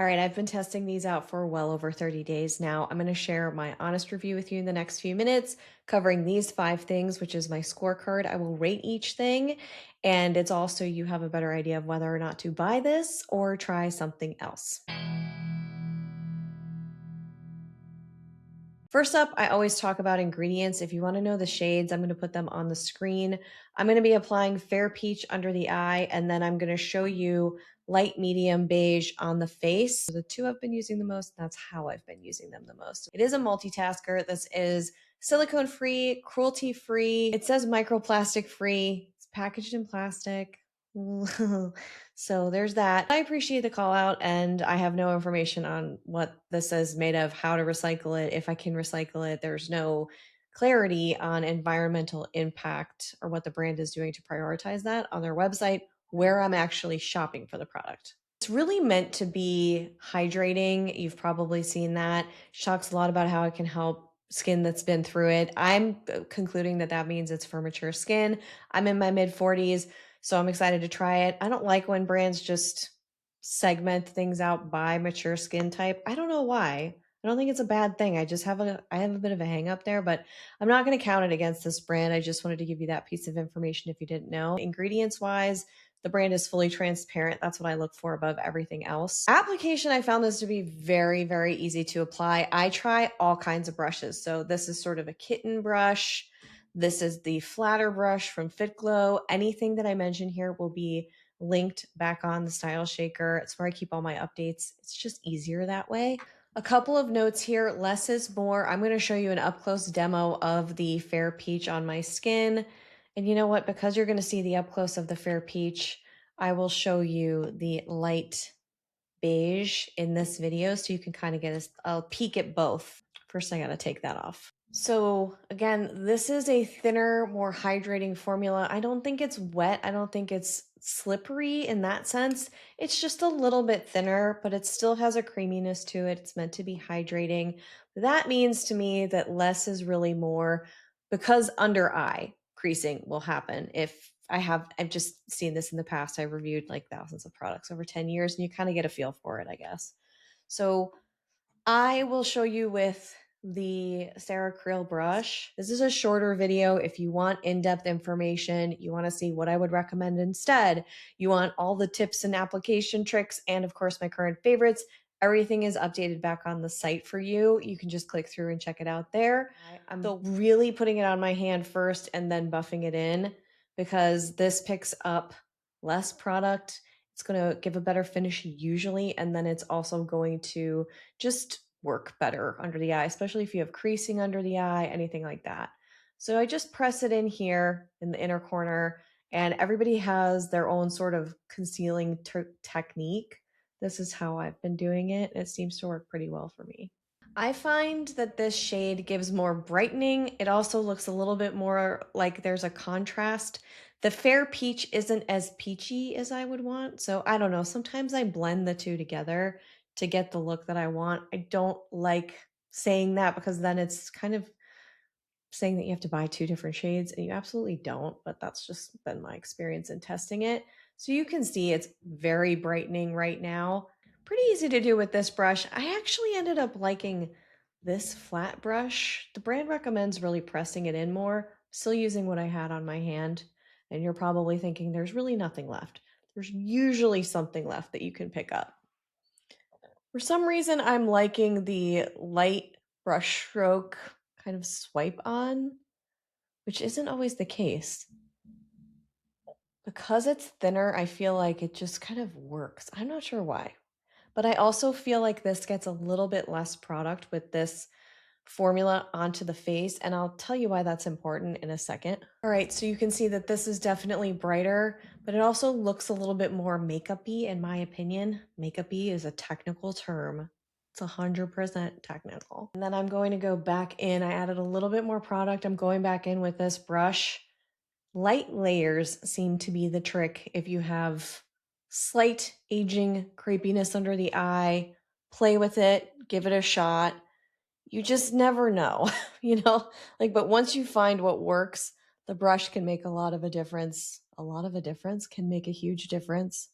All right, I've been testing these out for well over 30 days now. I'm going to share my honest review with you in the next few minutes, covering these 5 things, which is my scorecard. I will rate each thing, and it's also you have a better idea of whether or not to buy this or try something else. First up, I always talk about ingredients. If you want to know the shades, I'm going to put them on the screen. I'm going to be applying Fair Peach under the eye, and then I'm going to show you light medium beige on the face. The two I've been using the most, that's how I've been using them the most. It is a multitasker. This is silicone free, cruelty free. It says microplastic free. It's packaged in plastic. So there's that. I appreciate the call out, and I have no information on what this is made of, how to recycle it, if I can recycle it. There's no clarity on environmental impact or what the brand is doing to prioritize that on their website, where I'm actually shopping for the product. It's really meant to be hydrating. You've probably seen that. She talks a lot about how it can help skin that's been through it. I'm concluding that that means it's for mature skin. I'm in my mid 40s, so I'm excited to try it. I don't like when brands just segment things out by mature skin type. I don't know why. I don't think it's a bad thing. I have a bit of a hang up there, but I'm not going to count it against this brand. I just wanted to give you that piece of information if you didn't know. Ingredients wise, the brand is fully transparent. That's what I look for above everything else. Application, I found this to be very, very easy to apply. I try all kinds of brushes. So this is sort of a kitten brush. This is the flatter brush from Fit Glow. Anything that I mention here will be linked back on the Style Shaker. It's where I keep all my updates. It's just easier that way. A couple of notes here, less is more. I'm going to show you an up-close demo of the Fair Peach on my skin. And you know what? Because you're going to see the up-close of the Fair Peach, I will show you the light beige in this video so you can kind of get a peek at both. First, I got to take that off. So again, this is a thinner, more hydrating formula. I don't think it's wet. I don't think it's slippery in that sense. It's just a little bit thinner, but it still has a creaminess to it. It's meant to be hydrating. That means to me that less is really more, because under eye creasing will happen. I've just seen this in the past. I've reviewed like thousands of products over 10 years, and you kind of get a feel for it, I guess. So I will show you with the Ceracril brush. This is a shorter video. If you want in-depth information, you want to see what I would recommend instead, you want all the tips and application tricks, and of course, my current favorites, everything is updated back on the site for you. You can just click through and check it out there. I'm really putting it on my hand first and then buffing it in because this picks up less product. It's going to give a better finish usually, and then it's also going to just work better under the eye, especially if you have creasing under the eye, anything like that. So I just press it in here in the inner corner, and everybody has their own sort of concealing technique. This is how I've been doing it. It seems to work pretty well for me. I find that this shade gives more brightening. It also looks a little bit more like there's a contrast. The Fair Peach isn't as peachy as I would want. So I don't know. Sometimes I blend the two together to get the look that I want. I don't like saying that because then it's kind of saying that you have to buy 2 different shades, and you absolutely don't, but that's just been my experience in testing it. So you can see it's very brightening right now. Pretty easy to do with this brush. I actually ended up liking this flat brush. The brand recommends really pressing it in more. Still using what I had on my hand, and you're probably thinking there's really nothing left. There's usually something left that you can pick up. For some reason, I'm liking the light brush stroke kind of swipe on, which isn't always the case. Because it's thinner, I feel like it just kind of works. I'm not sure why. But I also feel like this gets a little bit less product with this formula onto the face, and I'll tell you why that's important in a second. All right, so you can see that this is definitely brighter, but it also looks a little bit more makeup-y in my opinion. Makeup-y is a technical term. It's 100% technical. And then I'm going to go back in. I added a little bit more product. I'm going back in with this brush. Light layers seem to be the trick if you have slight aging crepiness under the eye. Play with it, give it a shot. You just never know, but once you find what works, the brush can make a lot of a difference. A lot of a difference can make a huge difference.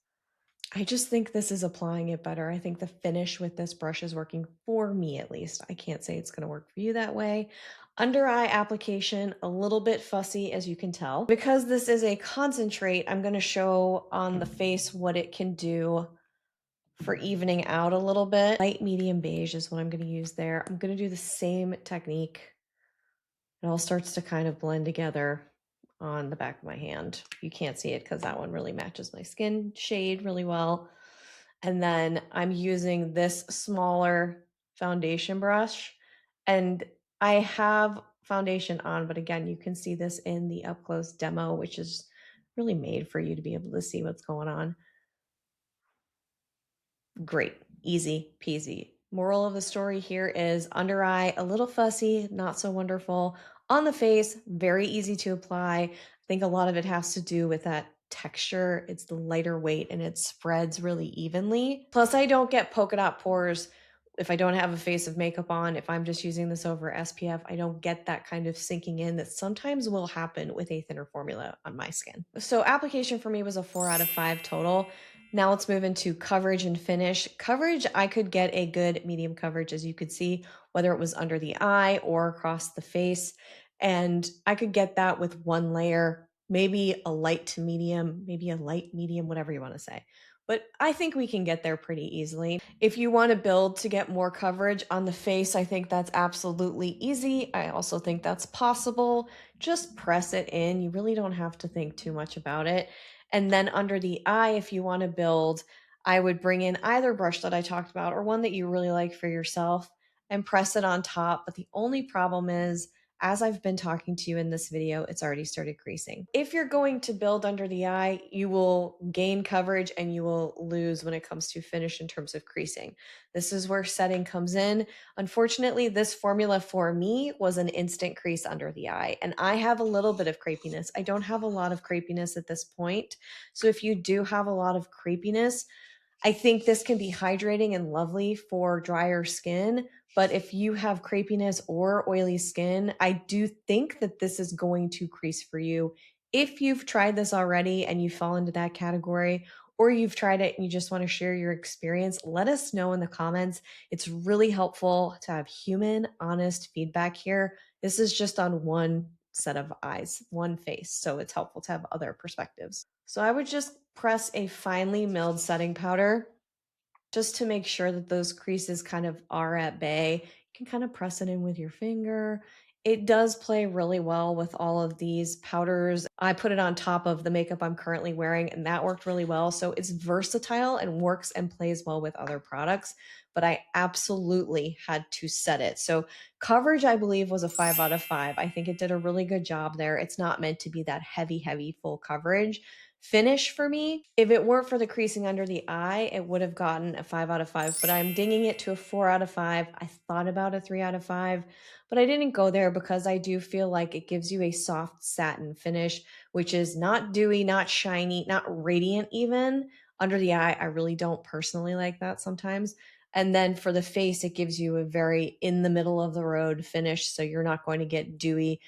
I just think this is applying it better. I think the finish with this brush is working for me at least. I can't say it's going to work for you that way. Under eye application, a little bit fussy as you can tell. Because this is a concentrate, I'm going to show on the face what it can do for evening out a little bit. Light medium beige is what I'm going to use there. I'm going to do the same technique. It all starts to kind of blend together on the back of my hand. You can't see it because that one really matches my skin shade really well. And then I'm using this smaller foundation brush. And I have foundation on, but again, you can see this in the up close demo, which is really made for you to be able to see what's going on. Great, easy peasy. Moral of the story here is under eye, a little fussy, not so wonderful. On the face, very easy to apply. I think a lot of it has to do with that texture. It's the lighter weight and it spreads really evenly. Plus, I don't get polka dot pores if I don't have a face of makeup on. If I'm just using this over SPF, I don't get that kind of sinking in that sometimes will happen with a thinner formula on my skin. So application for me was a 4 out of 5 total. Now let's move into coverage and finish. Coverage, I could get a good medium coverage, as you could see, whether it was under the eye or across the face. And I could get that with one layer, maybe a light to medium, maybe a light medium, whatever you want to say. But I think we can get there pretty easily. If you want to build to get more coverage on the face, I think that's absolutely easy. I also think that's possible. Just press it in. You really don't have to think too much about it. And then under the eye, if you want to build, I would bring in either brush that I talked about or one that you really like for yourself and press it on top. But the only problem is, as I've been talking to you in this video, it's already started creasing. If you're going to build under the eye, you will gain coverage and you will lose when it comes to finish in terms of creasing. This is where setting comes in. Unfortunately, this formula for me was an instant crease under the eye, and I have a little bit of crepiness. I don't have a lot of crepiness at this point. So if you do have a lot of crepiness, I think this can be hydrating and lovely for drier skin. But if you have crepiness or oily skin, I do think that this is going to crease for you. If you've tried this already and you fall into that category, or you've tried it and you just want to share your experience, let us know in the comments. It's really helpful to have human, honest feedback here. This is just on one set of eyes, one face. So it's helpful to have other perspectives. So I would just press a finely milled setting powder just to make sure that those creases kind of are at bay. You can kind of press it in with your finger. It does play really well with all of these powders. I put it on top of the makeup I'm currently wearing, and that worked really well. So it's versatile and works and plays well with other products, but I absolutely had to set it. So coverage, I believe, was a 5 out of 5. I think it did a really good job there. It's not meant to be that heavy, heavy full coverage. Finish for me, if it weren't for the creasing under the eye, it would have gotten a 5 out of 5, but I'm dinging it to a 4 out of 5. I thought about a 3 out of 5, but I didn't go there because I do feel like it gives you a soft satin finish, which is not dewy, not shiny, not radiant even. Under the eye, I really don't personally like that sometimes. And then for the face, it gives you a very in the middle of the road finish, so you're not going to get dewy,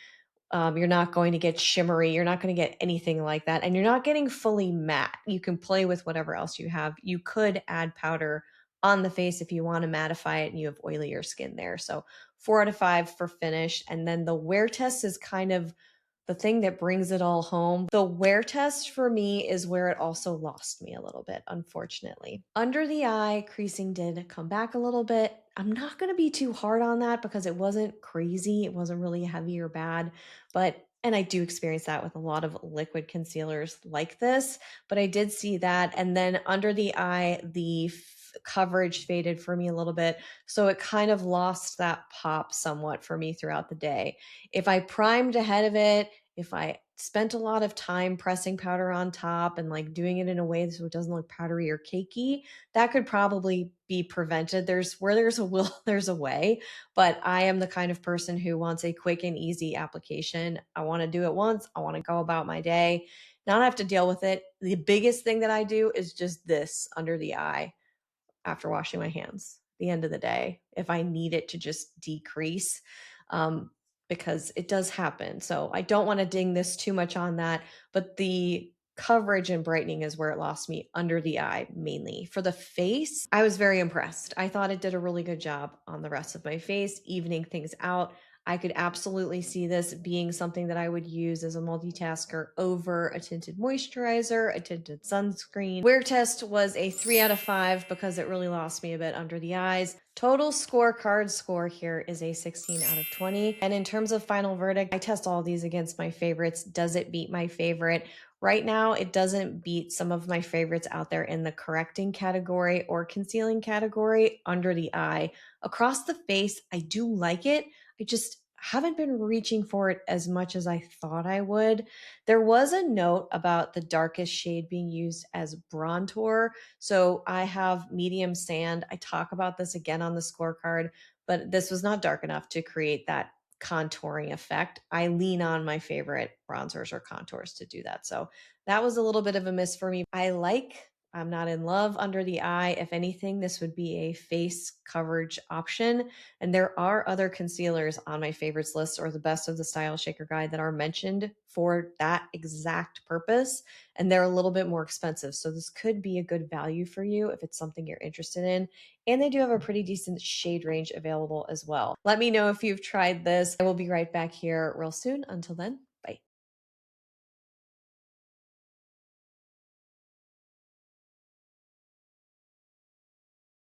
you're not going to get shimmery. You're not going to get anything like that. And you're not getting fully matte. You can play with whatever else you have. You could add powder on the face if you want to mattify it and you have oilier skin there. So 4 out of 5 for finish. And then the wear test is kind of the thing that brings it all home. The wear test for me is where it also lost me a little bit, unfortunately. Under the eye, creasing did come back a little bit. I'm not going to be too hard on that because it wasn't crazy. It wasn't really heavy or bad, and I do experience that with a lot of liquid concealers like this, but I did see that. And then under the eye, the coverage faded for me a little bit. So it kind of lost that pop somewhat for me throughout the day. If I primed ahead of it, if I spent a lot of time pressing powder on top and like doing it in a way so it doesn't look powdery or cakey, that could probably be prevented. There's a will, there's a way, but I am the kind of person who wants a quick and easy application. I want to do it once. I want to go about my day, not have to deal with it. The biggest thing that I do is just this under the eye after washing my hands. The end of the day, if I need it to just decrease, because it does happen. So I don't want to ding this too much on that, but the coverage and brightening is where it lost me under the eye mainly. For the face, I was very impressed. I thought it did a really good job on the rest of my face, evening things out. I could absolutely see this being something that I would use as a multitasker over a tinted moisturizer, a tinted sunscreen. Wear test was a 3 out of 5 because it really lost me a bit under the eyes. Total scorecard score here is a 16 out of 20. And in terms of final verdict, I test all these against my favorites. Does it beat my favorite? Right now, it doesn't beat some of my favorites out there in the correcting category or concealing category under the eye. Across the face, I do like it. I just haven't been reaching for it as much as I thought I would. There was a note about the darkest shade being used as bronzer. So I have medium sand. I talk about this again on the scorecard, but this was not dark enough to create that contouring effect. I lean on my favorite bronzers or contours to do that. So that was a little bit of a miss for me. I'm not in love under the eye. If anything, this would be a face coverage option. And there are other concealers on my favorites list or the best of the Style Shaker guide that are mentioned for that exact purpose. And they're a little bit more expensive. So this could be a good value for you if it's something you're interested in. And they do have a pretty decent shade range available as well. Let me know if you've tried this. I will be right back here real soon. Until then,